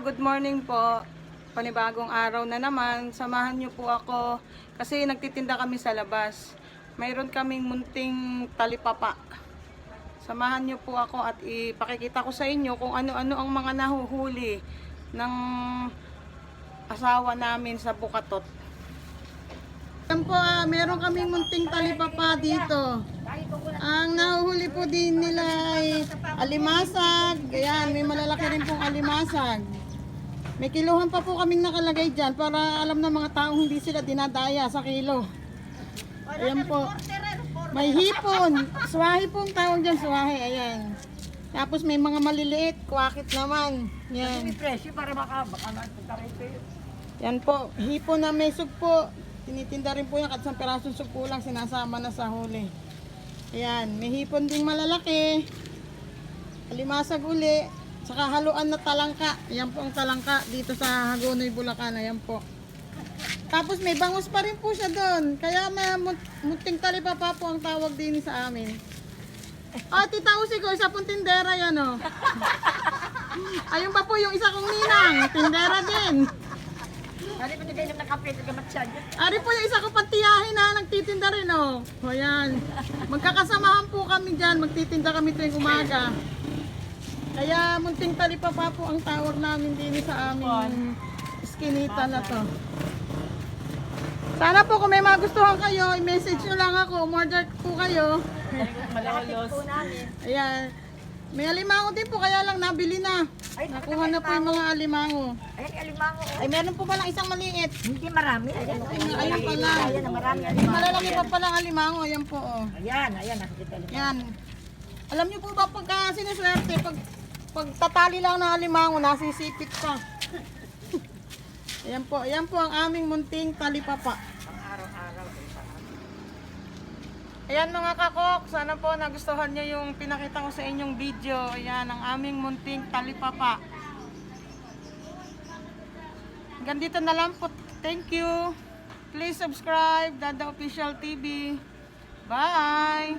good morning po. Panibagong araw na naman. Samahan niyo po ako kasi nagtitinda kami sa labas. Mayroon kaming munting talipapa. Samahan niyo po ako at ipakikita ko sa inyo kung ano-ano ang mga nahuhuli ng asawa namin sa Bukatot. Yan po, meron kaming munting talipapa dito. Ang nahuhuli po din nila ay alimasag. Ayan, may malalaki rin pong alimasag. May kiluhan pa po kaming nakalagay dyan para alam ng mga taong hindi sila dinadaya sa kilo. Ayan po. May hipon. Suwahi po ang tawag dyan, suwahi. Ayan. Tapos may mga maliliit. Kwakit naman. Yan. May presyo para baka Yan po. Hipon na may sugpo. Tinitinda rin po yan at isang pirasong sugpo lang sinasama na sa huli. Ayan. May hipon ding malalaki. Alimasag uli. Saka haluan na talangka. Ayan po ang talangka dito sa Hagonoy, Bulacan. Ayan po. Tapos may bangus pa rin po siya doon. Kaya may munting talipapa po ang tawag din sa amin. Tita Usi ko, isa pong tindera yan o. Ayun pa po yung isa kong ninang. Tindera din. Ari pa nagay ng kape sa gamatsan. Ari po yung isa ko patiyahin na nagtitinda rin o. O yan. Magkakasamahan po kami dyan. Magtitinda kami tuwing umaga. Kaya munting talipapa po ang tawag namin din sa aming iskinita na to. Sana po kung may magustuhan kayo, i-message nyo lang ako, umorder po kayo. Malolos. Ayan. May alimango din po, kaya lang nabili na. Nakuha na po yung mga alimango. Ayan, alimango. Ay, meron po palang isang maliit. Hindi marami. Ayan, Ayun pala. Ayan, marami. Malalaki pa palang alimango, ayan po. Oh. Ayan, nakikita alimango. Yan. Alam niyo po ba pagka sinuswerte, pag tatali lang ng alimango, nasisipit pa. Ayan po ang aming munting talipapa. Pang-araw-araw. Ayan mga kakok, sana po nagustuhan nyo yung pinakita ko sa inyong video. Ayan ang aming munting talipapa. Hanggang dito na lang po. Thank you. Please subscribe, Dada Official TV. Bye!